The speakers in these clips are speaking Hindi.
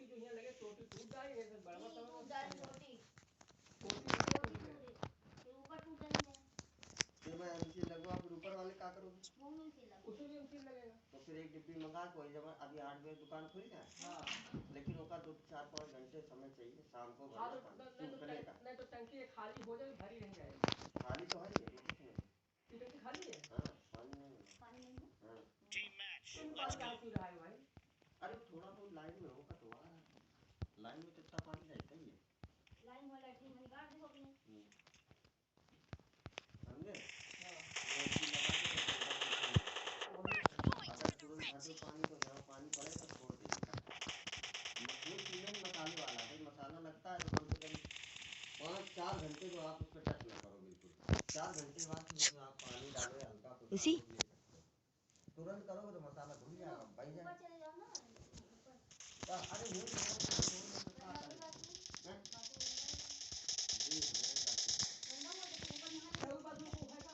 चोटी जो यहाँ लगे चोटी टूट जाए ये बड़ा नहीं टूट जाए चोटी ऊपर टूट जाएंगे। फिर मैं एमसील लगवा फिर ऊपर वाले क्या करोगे? वो में भी लगा उसमें भी एमसील लगेगा। तो फिर एक डिब्बी मंगा कोई जब अभी 8 बजे दुकान खुल जाए हाँ लेकिन उसका 2-4-5 घंटे समय चाहिए शाम को हाँ भरना तो पानी नहीं सूखने का। तो टंकी खाली हो जाए भरी रह जाएगी। खाली तो है ये कुछ नहीं। ये टंकी खाली है। हाँ पानी नहीं है। पानी नहीं है। हाँ तुम पानी कहाँ पी रहा है भाई? अरे थोड़ा बहुत लाइन में होगा तो आ रहा है। लाइन में तो इतना पानी रहता ही है। लाइन में लैट्रिन में निकाल दो अपने। समझे? हाँ वो ऐसी लगा के अगर तुरंत भर दो पानी तो जहाँ पानी पड़े तो छोड़ देगा। ये सीमेंट मसाले वाला है मसाला लगता है तो कम से कम 5-4 घंटे तो आप उस पर टच ना करो बिल्कुल। 4 घंटे बाद उसमें आप पानी डालो हल्का फुल्का ले सकते हो। तुरंत करोगे तो मसाला घुल जाएगा बन ऊपर जाएगा। चले जाओ ना ऊपर। अरे वो बात कोई बात नहीं वो है ना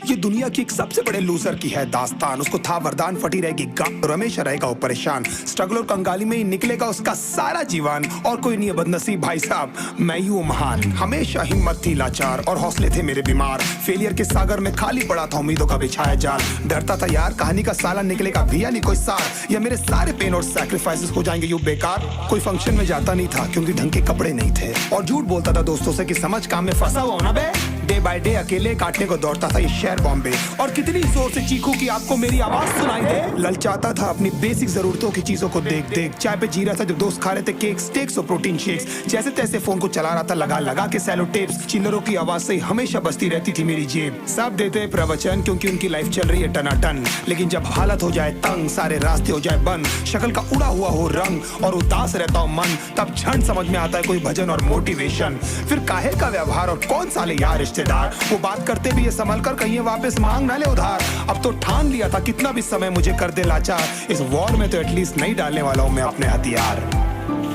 ये दुनिया की एक सबसे बड़े लूजर की है दास्तान। उसको था वरदान फटी रहेगी गम और हमेशा रहेगा वो परेशान। स्ट्रगल और कंगाली में ही निकलेगा उसका सारा जीवन। और कोई नहीं है बदनसीब भाई साहब, मैं ही हूँ महान। हमेशा हिम्मत थी लाचार और हौसले थे मेरे बीमार। फेलियर के सागर में खाली पड़ा था उम्मीदों का बिछाया जाल। डरता था यार कहानी का साला निकलेगा भैया नहीं कोई सार, या मेरे सारे पेन और सैक्रिफाइसेस हो जाएंगे यूं बेकार। कोई फंक्शन में जाता नहीं था क्योंकि ढंग के कपड़े नहीं थे, और झूठ बोलता था दोस्तों से कि समझ काम में फंसा हुआ ना बे। डे बाय डे अकेले काटने को दौड़ता था ये शहर बॉम्बे, और कितनी जोर से चीखूं कि आपको मेरी आवाज सुनाई दे। ललचाता था अपनी बेसिक जरूरतों की चीजों को देख देख। चाय पे जी रहा था जब दोस्त खा रहे थे केक स्टेक्स और प्रोटीन शेक्स। जैसे तैसे फोन को चला रहा था लगा लगा के सैलो टेप्स। चिल्लरों की आवाज से हमेशा बजती रहती थी मेरी जेब। सब देते प्रवचन क्योंकि उनकी लाइफ चल रही है टनाटन, लेकिन जब हालत हो जाए तंग सारे रास्ते हो जाए बंद, शक्ल का उड़ा हुआ हो रंग और उदास रहता हो मन, तब क्षण समझ में आता है कोई भजन और मोटिवेशन। फिर काहे का व्यवहार और कौन साले यार रिश्तेदार, वो बात करते भी ये संभल कर कहीं वापस मांग ना ले उधार। अब तो ठान लिया था कितना भी समय मुझे कर दे लाचार, इस वॉर में तो एटलीस्ट नहीं डालने वाला हूं मैं अपने हथियार।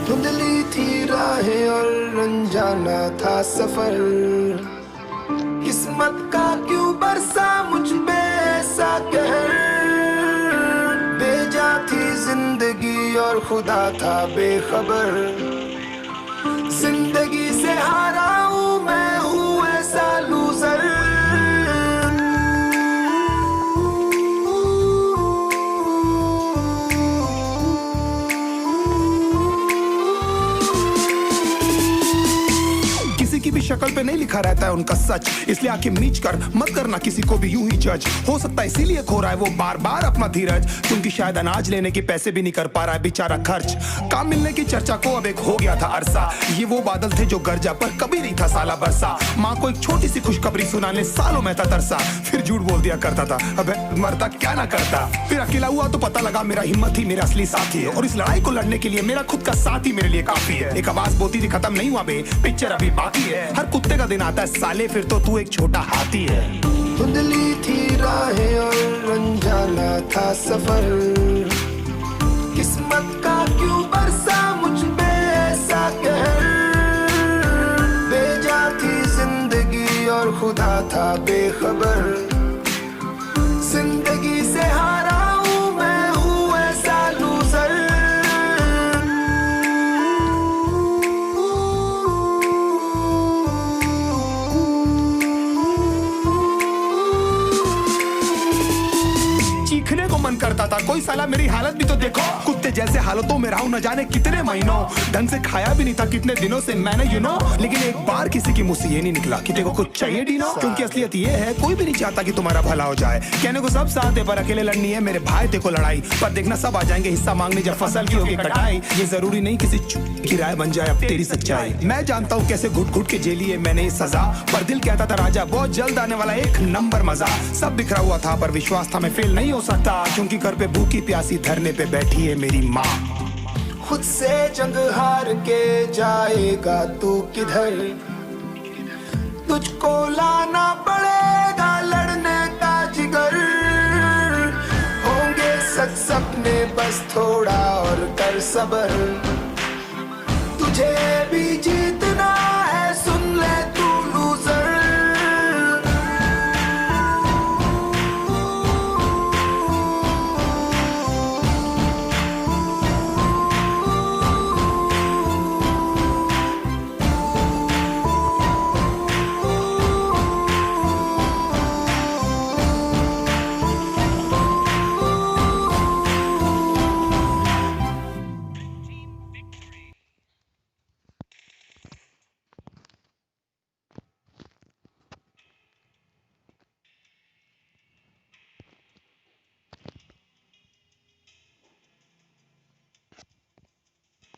धुंधली थी राहें और अनजाना था सफर, किस्मत का क्यों बरसा मुझ पे ऐसा कहर। बेजा थी जिंदगी और खुदा था बेखबर, जिंदगी से हारा हूँ मैं हूँ ऐसा लूजर। की भी शक्ल पे नहीं लिखा रहता है उनका सच, इसलिए आके मीच कर मत करना किसी को भी यूं ही जज। हो सकता है इसीलिए खो रहा है वो बार बार अपना धीरज, क्योंकि शायद अनाज लेने के पैसे भी नहीं कर पा रहा है बेचारा खर्च। काम मिलने की चर्चा को अब एक हो गया था अरसा, ये वो बादल थे जो गरजा पर कभी नहीं था साला बरसा। माँ को एक छोटी सी खुशखबरी सुनाने सालों में था तरसा, फिर झूठ बोल दिया करता था अबे मरता क्या ना करता। फिर अकेला हुआ तो पता लगा मेरा हिम्मत ही मेरा असली साथी है, और इस लड़ाई को लड़ने के लिए मेरा खुद का साथ ही मेरे लिए काफी है। एक आवाज बोलती थी खत्म नहीं हुआ बे, पिक्चर अभी बाकी है। हर कुत्ते का दिन आता है साले, फिर तो तू एक छोटा हाथी है। धुंधली थी राहें और अनजाना था सफर, किस्मत का क्यों बरसा मुझ पे ऐसा कहर। बेजा थी जिंदगी और खुदा था बेखबर, जिंदगी से हारा हूँ मैं हूँ ऐसा लूजर। चीखने को मन करता था कोई साला मेरी हालत भी तो देखो। कुत्ते जैसे हालतों में रहा हूं न जाने कितने महीनों, ढंग से खाया भी नहीं था कितने दिनों से मैंने लेकिन एक बार किसी की मुंह से ये नहीं निकला कि देखो कुछ चाहिए डीनो। क्योंकि असलियत ये है कोई भी नहीं चाहता कि तुम्हारा भला हो जाए। कहने को सब साथ है पर अकेले लड़नी है मेरे भाई देखो लड़ाई, पर देखना सब आ जाएंगे हिस्सा मांगने जब फसल की होगी कटाई। ये जरूरी नहीं किसी की राय बन जाए अब तेरी सच्चाई। मैं जानता हूँ कैसे घुट घुट के झेली है मैंने सजा, पर दिल कहता था राजा बहुत जल्द आने वाला एक नंबर मजा। सब बिखरा हुआ था पर विश्वास था मैं फेल नहीं हो सकता, क्योंकि घर पे भूखी प्यासी धरने पे बैठी है मेरी माँ। खुद से जंग हार के जाएगा तू किधर, तुझको लाना पड़ेगा लड़ने का जिगर। होंगे सच सपने बस थोड़ा और कर सबर, तुझे भी जीतना